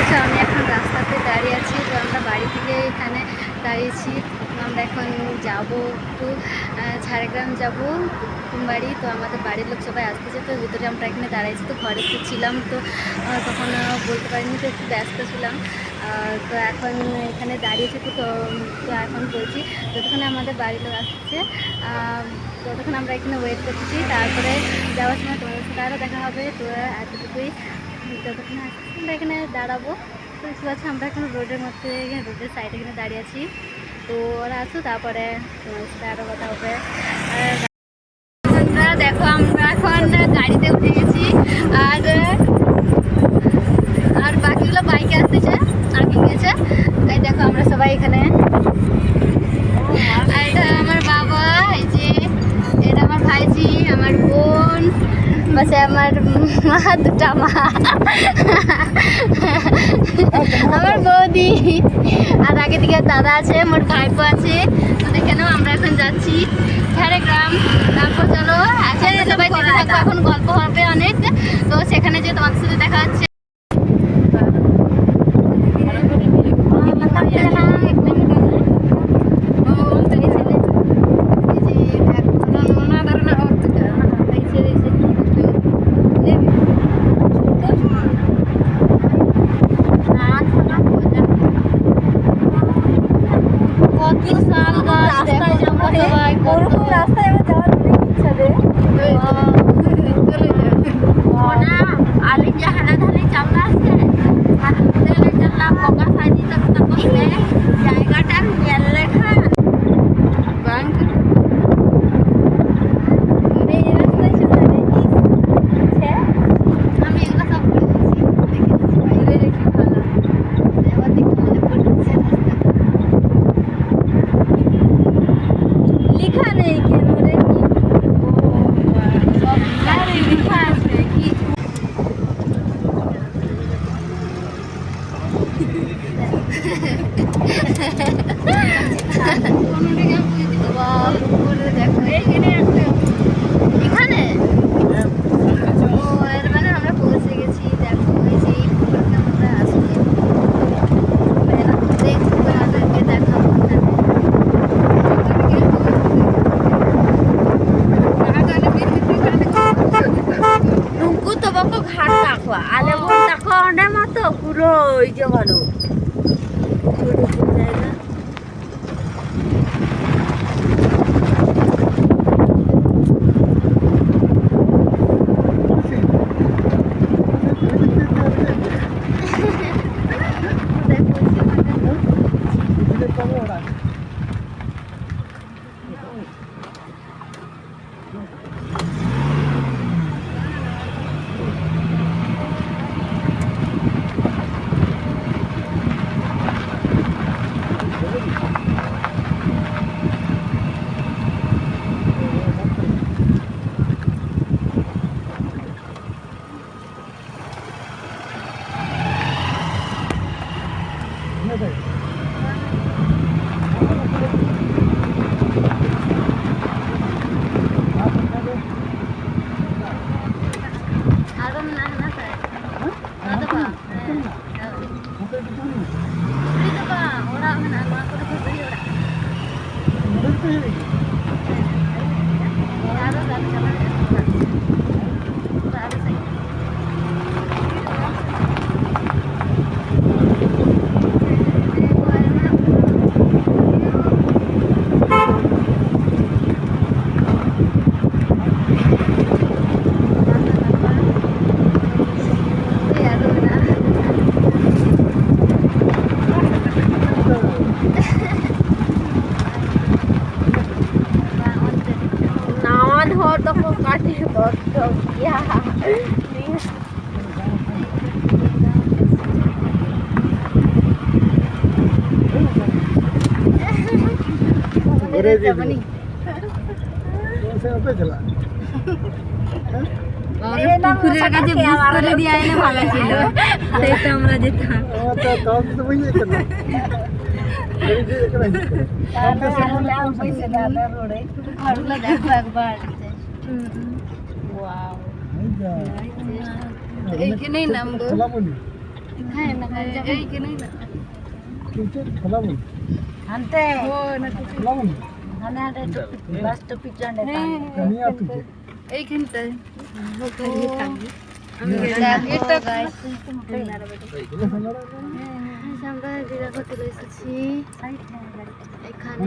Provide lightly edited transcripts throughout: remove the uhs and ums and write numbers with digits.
দেখছো আমি এখন রাস্তাতে দাঁড়িয়ে আছি। তো আমরা বাড়ি থেকে এখানে দাঁড়িয়েছি। আমরা এখন যাব একটু ঝাড়গ্রাম যাব বাড়ি। তো আমাদের বাড়ির লোক সবাই আসতেছে, তো ভিতরে আমরা এখানে দাঁড়িয়েছি। তো ঘরে তো ছিলাম, তো তখন বলতে পারিনি, তো একটু ব্যস্ত ছিলাম। তো এখন এখানে দাঁড়িয়েছি। তো এখন বলছি যতক্ষণে আমাদের বাড়ির লোক আসছে ততক্ষণ আমরা এখানে ওয়েট করছি। তারপরে যাওয়ার সময় তোমাদের সাথে আরও দেখা হবে। তো এতটুকুই, যতক্ষণ আসছি আমরা এখানে দাঁড়াবো। তো দেখতে পাচ্ছি আমরা এখন রোডের মধ্যে, রোডের সাইডে এখানে দাঁড়িয়ে আছি। তো ওরা আসো, তারপরে তোমাদের সাথে আরও কথা হবে। দেখো আমরা এখন গাড়িতে উঠে গেছি, আর বাকিগুলো বাইকে আসতেছে, আগে গেছে। তাই দেখো আমরা সবাই এখানে। আর এটা আমার বাবা, এই যে এটা আমার ভাইজি, আমার বোন, পাশে আমার মা, দুটা মা, আমার বৌদি, আর আগে দিকে দাদা আছে, মোর ভাইপো আছে। তো দেখে নাও আমরা এখন যাচ্ছি ঝাড়গ্রাম। তারপর চলো সবাই যেতে থাকবো, এখন গল্প হবে অনেক। তো সেখানে যে তোমাদের সাথে দেখা হচ্ছে। পুরো ওই যে ভালো পুকুরের কাছে বুঝ করে দিয়ে আইলে ভালো ছিল, সেই তো আমরা যেতাম। দেখো একবার এইখানেই নামবো। হ্যাঁ না এইখানে কিন্তু খেলাবো না। হানতে খেলাবো না। হানে হানে টুপি বাস টুপি চন্ডে নিয়ে আর তুই এইখানটায় থাকবি এটা গাইস আমরা দিদাকে চলে এসেছি এখানে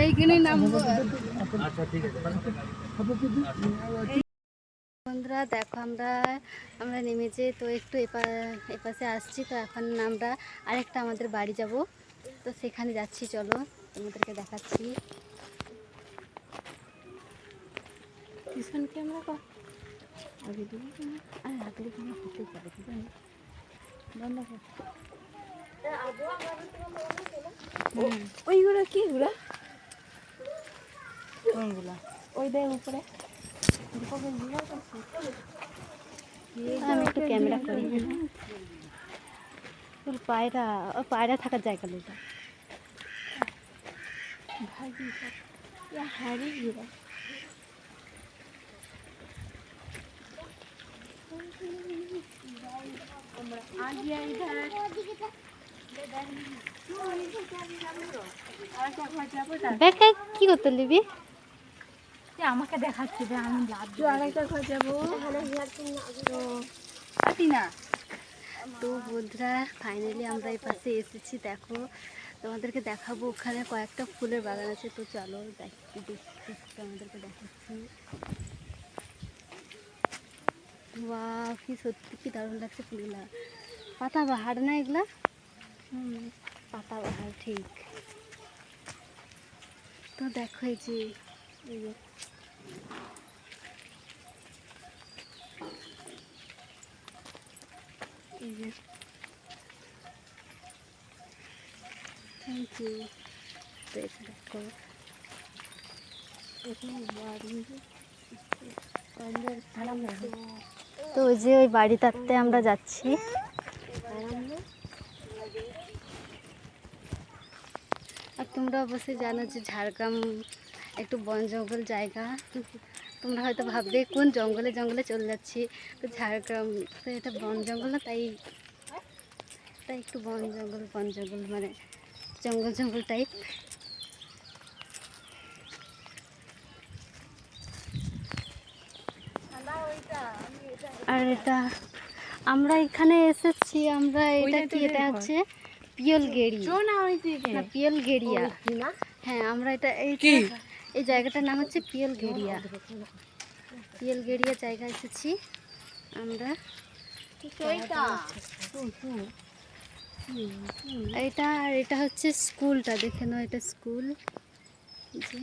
এইখানে নামবো বন্ধুরা দেখো আমরা নেমেছি তো একটু এপাশে আসছি তো এখন আমরা আরেকটা আমাদের বাড়ি যাব তো সেখানে যাচ্ছি চলো তোমাদেরকে দেখাচ্ছি পিছন ক্যামেরা আগে দিব আর আগলে কোনো হতে পারে বন্ধ কর ওইগুলো কি গুলা কোনগুলা ওই দেয় উপরে আমি একটু ক্যামেরা করি তোর পায়রা থাকার জায়গা লোটা কি করতে নিবি আমাকে দেখাচ্ছি যে আমি লাভ আরেকটা ঘর যাবো তো বন্ধুরা ফাইনালি আমরা এই পাশে এসেছি দেখো তোমাদেরকে দেখাবো ওখানে কয়েকটা ফুলের বাগান আছে তো চলো আমাদেরকে দেখাচ্ছি ওয়াও কি সত্যি কি দারুণ লাগছে ফুলগুলা পাতা বাহার না এগুলা পাতা বাহার ঠিক তো দেখো এই যে থ্যাংক ইউ দেখো তো ওই যে ওই বাড়িটাতে আমরা যাচ্ছি আর তোমরা অবশ্যই জানো যে ঝাড়গ্রাম একটু বন জঙ্গল জায়গা তোমরা হয়তো ভাববে কোন জঙ্গলে জঙ্গলে চলে যাচ্ছি তো ঝাড়গ্রাম তো এটা বন জঙ্গল না তাই একটু বন জঙ্গল মানে জঙ্গল টাইপ আর এটা আমরা এখানে এসেছি আমরা এটা হচ্ছে পিয়লগেরিয়া হ্যাঁ আমরা এই জায়গাটার নাম হচ্ছে পিয়লগেরিয়া জায়গা এসেছি আমরা এটা হচ্ছে স্কুলটা দেখে নাও এটা স্কুল যে